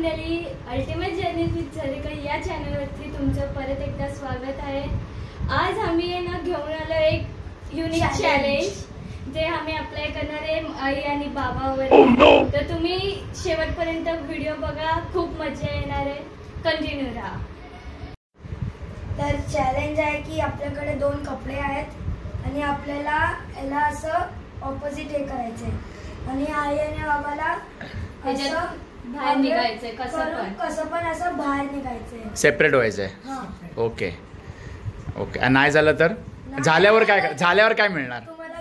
मंडळी, ultimate journey with झरिका या चॅनलवरती तुमचं परत एकदा स्वागत आहे। आज आम्ही ना घेऊन आलो एक युनिक चॅलेंज जे आम्ही अप्लाय करणार आहे आई आणि बाबावर। तर तुम्ही शेवटपर्यंत व्हिडिओ बघा, खूप मजा येणार आहे, कंटिन्यू राहा। तर चॅलेंज आहे की आपल्याकडे दोन कपडे आहेत आणि आपल्याला याला असं ऑपोजिट हे करायचंय आणि आई आणि बाबाला असं बाहेर निघायचंय, कसं पण असं बाहेर निघायचंय, सेपरेट व्हायचंय। ओके ओके, नाही झालं तर झाल्यावर काय मिळणार? तुम्हाला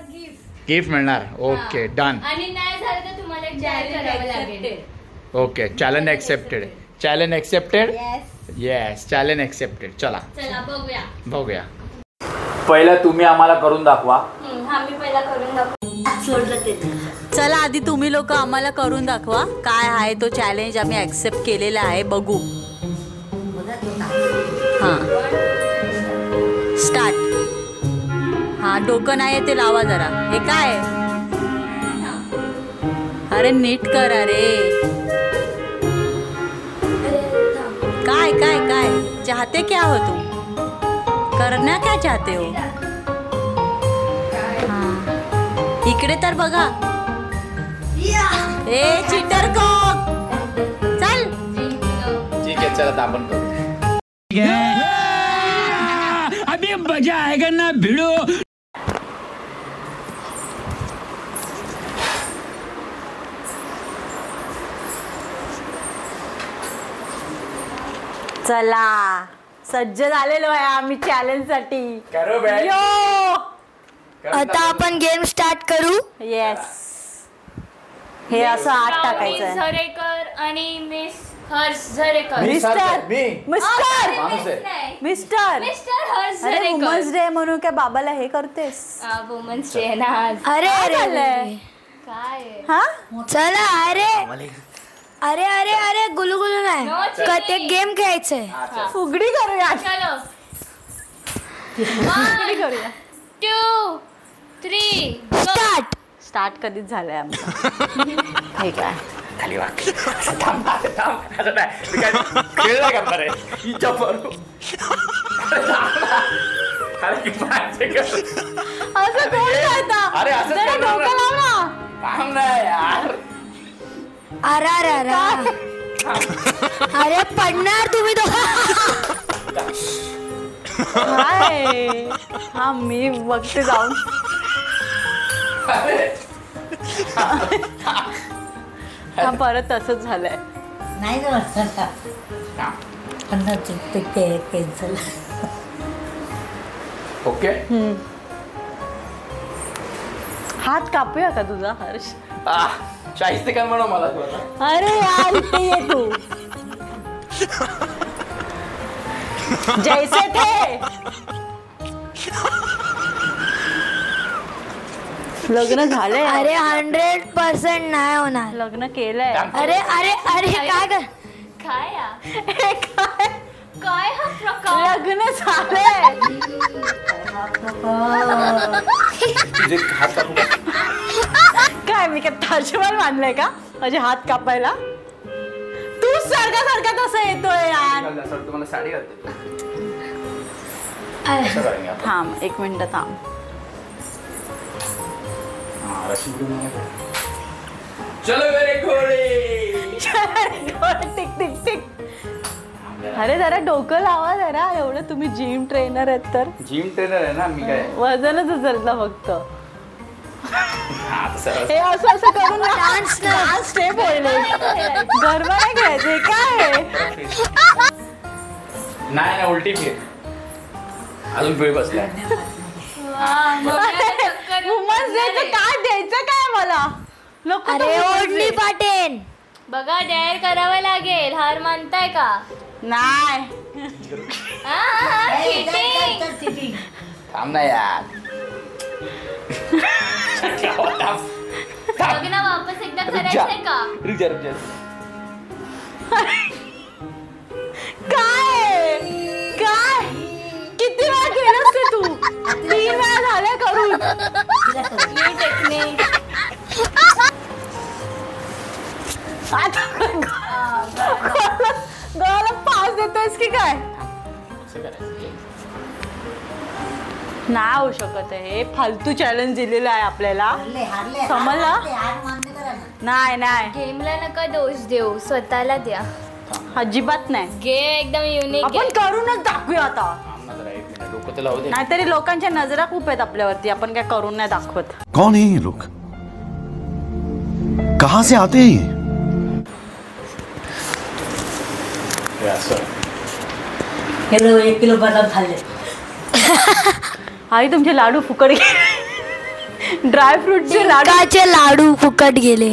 गिफ्ट मिळणार। Okay done. आणि नाही झालं तर तुम्हाला एक जाहीर करावं लागेल। Okay, challenge accepted. Challenge accepted. Yes, challenge accepted. चला बघूया। पहिला तुम्ही आम्हाला करून दाखवा। आम्ही पहिला करून दाखवू। चला आधी तुम्ही लोक आम्हाला करून दाखवा काय आहे तो चॅलेंज। आम्ही ऍक्सेप्ट केलेला आहे, बघू। हां स्टार्ट। हां डोकं नाही ते लावा जरा। हे काय? अरे नीट करा रे। काय काय काय चाहते क्या हो तुम? करना क्या चाहते हो? इकडे तर बघा। ए चीटर को चल। ठीक आहे, चला आपण करू। अभी मजा आएगा ना भिड़ो। चला सज्ज झालेलो आहे आम्ही चॅलेंज साठी। करो बे। आता आपण गेम स्टार्ट करू। येस, हे असं आत टाकायचं आहे। झरेकर आणि मिस हर्ष झरेकर। मिस्टर माणूस आहे। मिस्टर हर्ष अरे झरेकर। वुमन्स डे म्हणून काय बाबाला हे करतेस? वुमन्स डे ना आज। अरे अरे काय हा चला। अरे अरे अरे गुलुगुलू नाही का, ते गेम खेळायचंय। फुगडी करूया। चलो फुगडी करूया। 2 3 स्टार्ट। स्टार्ट कधीच झालंय आमचं। हे काय खाली वाक। थांब असं नाही, मी काय खेळ नाही करणार आहे हिच्या बरोबर। असं कोण करता? अरे असंच जरा करणार ना. डोकं लाव ना। थांब ना यार। अरे अरे अरे पडणार तुम्ही हाय हा मी बघते जाऊन। हा परत तसंच झालंय। नाही कॅन्सल। ओके, हात कापूया का तुझा हर्ष? शाहिस्ते कर म्हणून मला थोडं। अरे यार इथे ये तू। जैसे थे। लग्न झालंय। अरे 100% नाही होणार। लग्न केलंय। अरे अरे अरे काय कर काय या? हे काय? काय हा प्रकार? लग्न झालंय। तुझे हात कापू का? काय मी काय ताजमहल बांधलाय का माझे हात कापायला? तू सारखा तसं येतोय यार। तुम्हाला साडी घालते। थांब एक मिनिट थांब। चलो मेरे घोडे। Tick tick tick. अरे जरा डोकं लावा जरा। एवढं तुम्ही जिम ट्रेनर आहेत तर। जिम ट्रेनर आहे ना मी, काय वजनच उचलता फक्त। हे असं करून डान्स स्टेप होईल। गरबा नाही खेळायचे काय? नाही उलटी फिर। अजून पिळ बसलाय। वुमन्स डे काय द्यायचं काय मला? नको अरे ओढणी पाटेन। बघा डायर करावं लागेल। हार मानताय का? नाही। थांब ना यार। बघ ना, वापस एकदा करायचंय का? काय काय किती वेळा केलंस ते तू? 3 वेळा झाल्या करून। आता येतोयस की काय? नाही होऊ शकत आहे, हे फालतू चॅलेंज दिलेलं आहे आपल्याला, समजलं? नाही नाही, गेमला नका दोष देऊ, स्वतःला द्या. अजिबात नाही. गेम एकदम युनिक. आपण करूनच दाखवूया आता, नाहीतरी लोकांच्या नजरा खूप आहेत आपल्यावरती. आपण काय करून नाही दाखवत. कौन है ये लोग, कहां से आते हैं हे लोक 1 किलो बदाम खाल्ले. आई तुमचे लाडू फुकट गेले. ड्रायफ्रूटचे लाडूचे लाडू फुकट गेले.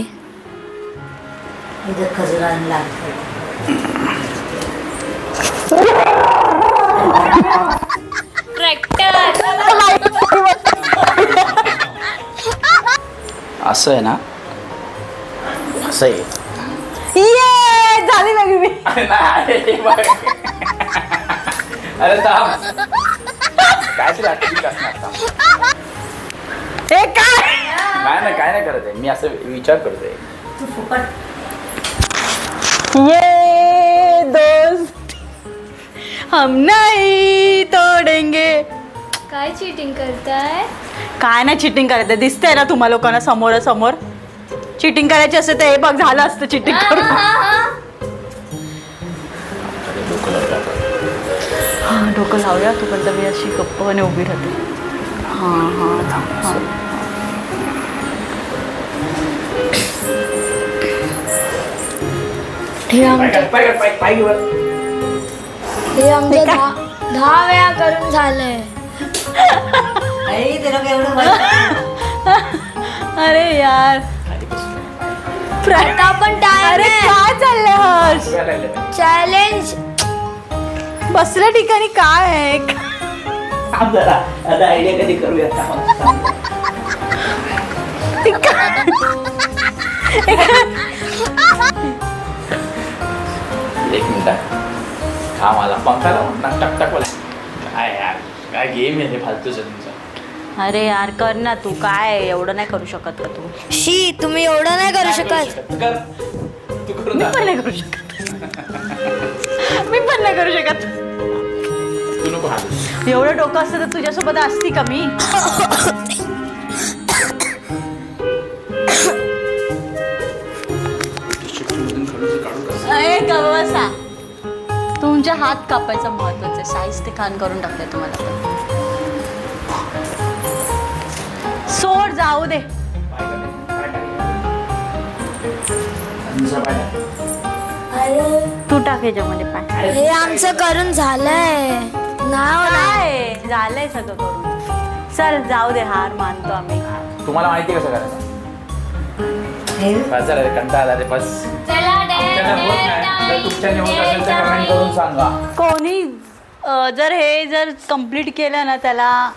इथं खजूर आणला. ट्रॅक्टर असं आहे ना, असं आहे. ये झाली ना मी. अरे थांब, काहीतरी आठवणी असणार. हे काय काय नाही करत आहे मी, असं विचार करतोय. तू फुकट. ये दोस्त हम नहीं तोडेंगे. काय चीटिंग करताय? काय नाही चिटिंग करायचं, दिसतंय ना तुम्हा लोकांना समोरासमोर. चिटिंग करायची असेल तर हे बघ, झालं असतं चिटिंग करून. हा डोकं लावूया, तू पण मी अशी गप्पने उभी राहते. हां हां हां. हे आमचं 10 वेळा करून झालंय. ते लोक एवढं अरे यार, आता पण अरे काय चाललंय हर्ष? चॅलेंज बसल्या ठिकाणी काय आहे? आता आयडिया कधी करूया. एक मिनिट हा, मला पंखा लावून टक टक बोला. काय यार, काय गेम आहे फालतूच तुमचा. अरे यार कर ना तू, काय एवढं नाही करू शकत का तू? शी, तुम्ही एवढं नाही करू शकत. कर, तू करून मी पण नाही करू शकत. मी पण नाही करू शकत. तू नको हालू. एवढं डोकं असतं तर तुझ्यासोबत असती का मी? बसा. तुमच्या हात कापायचा महत्वाचं आहे. साईज ते खान करून टाकते तुम्हाला. सोड, जाऊ दे. तू टाक ह्याच्यामध्ये पाय. हे आमचं करून झालंय. नाही झालंय सगळं करून. चल जाऊ दे, हार मानतो आम्ही. तुम्हाला माहिती कसं करायचं? बस रे, कंटाळा रे, बस. चला तुमच्याने होत असेल तर कमेंट करून सांगा. कोणी जर हे कंप्लीट केलं ना, त्याला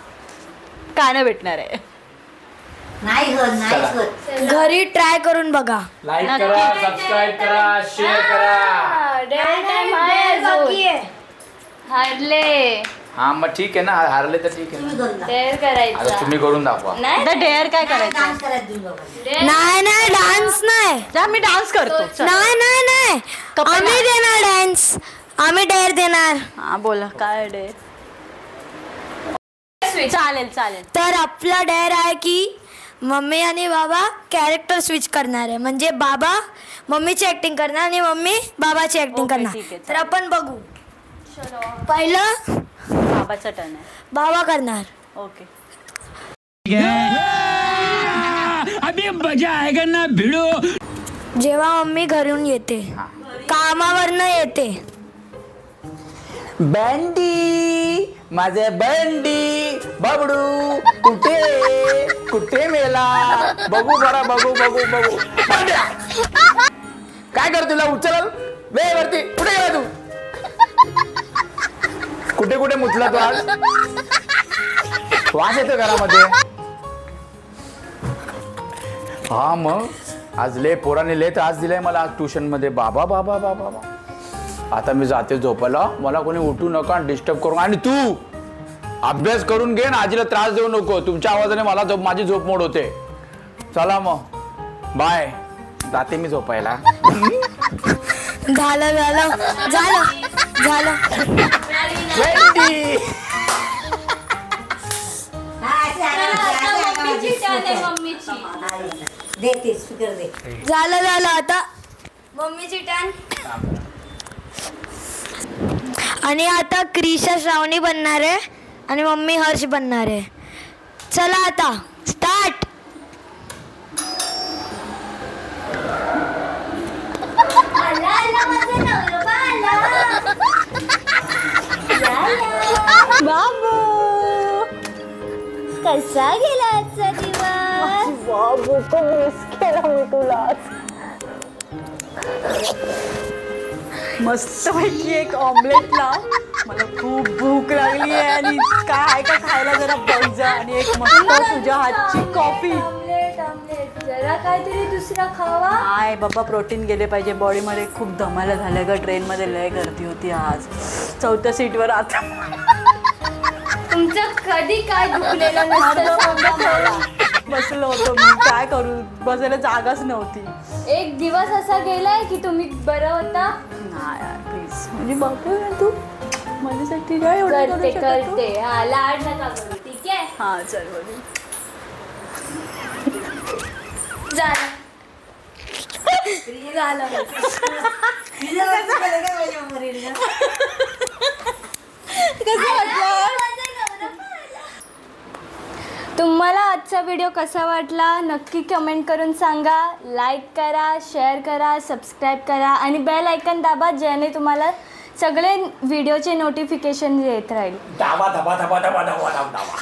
काय नाही भेटणार आहे. नाही होत. घरी ट्राय करून बघा. लाईक करा, सबस्क्राईब करा, शेअर करा. हारले. हा मग ठीक आहे ना, हारले तर ठीक आहे. डेअर आता करायचं. तुम्ही करून दाखवा. डेअर काय करायचं? डान्स करायचं तुम्ही दोघांनी. नाही डान्स नाही. जा, मी डान्स करतो. चल. नाही आम्ही देणार डान्स. आम्ही डेअर देणार. हा बोला, काय डेअर? चालेल चालेल. तर आपला डेअर आहे की मम्मी आणि बाबा कॅरेक्टर स्विच करणार आहे. म्हणजे बाबा मम्मीची ऍक्टिंग करणार आणि मम्मी बाबाची ऍक्टिंग ओके, करणार. ठीक आहे, तर आपण बघू. पहिलं बाबाचा टर्न आहे. बाबा करणार. ओके. अभी मजा आएगा ना भिड़ो. जेव्हा मम्मी घरून येते, कामावरनं येते. बंडी, माझे बंडी बबडू कुठे मेला? बघू बरा, बघू. बंड्या, काय कर, तुला उचल वे वरती. कुठे गेला तू? कुठे मुतला तू आज? वास येतो घरामध्ये. हा मग आज पोराने लय त्रास दिलाय मला आज ट्युशन मध्ये. बाबा आता मी जाते झोपायला. मला कोणी उठू नका, डिस्टर्ब करू. आणि तू अभ्यास करून घे ना, आजीला त्रास देऊ नको. तुमच्या आवाजाने मला माझी झोप मोड होते. चला मग बाय, जाते मी झोपायला. झालं झालं. 20. मम्मीची टर्न आहे मम्मीची. दे ते स्पीकर दे. झालं आता मम्मीची टर्न. आणि आता क्रिशा श्रावणी बनणार आहे आणि मम्मी हर्ष बनणार आहे. चला आता स्टार्ट. बाबू कसा गेला आजचा दिवस? बाबू खूप मिस केला मी तुला. मस्त पैकी एक ऑमलेट लाव. मला खूप भूक लागली आहे आणि काय आहे का खायला जरा बघ जा. आणि एक मस्त तुझ्या हातची कॉफी. ऑमलेट ऑमलेट जरा काहीतरी दुसरा खावा. हाय बाबा प्रोटीन गेले पाहिजे बॉडीमध्ये. खूप दमायला झालं ग. ट्रेनमध्ये लय गर्दी होती आज. 4थ्या सीटवर आता तुमचं कधी काय दुखलेलं नसतं सांगा मला. बसलो होतो मी. काय करू बसायला जागाच नव्हती. एक दिवस असा गेलाय की तुम्ही बरं होता. नाही यार प्लीज. म्हणजे बापू तू माझ्यासाठी काय एवढं करू करते शकत तू? करते. हा लाड नका करू ठीक आहे. हा चल बघू. झालं. तुम्हाला आजचा व्हिडिओ कसा वाटला नक्की कमेंट करून सांगा. लाईक करा, शेअर करा, सबस्क्राईब करा आणि बेल आयकन दाबा ज्याने तुम्हाला सगळे व्हिडिओचे नोटिफिकेशन येत राहील. दाबा दाबा दाबा दाबा दाबा दाबा.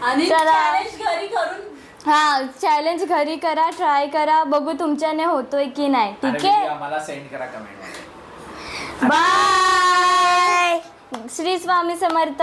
आणि चला. challenge घरी करून हा चॅलेंज घरी करा. ट्राय करा. बघू तुमच्याने होतोय की नाही. ठीक आहे. मला सेंड करा कमेंट मध्ये. बाय. श्री स्वामी समर्थ.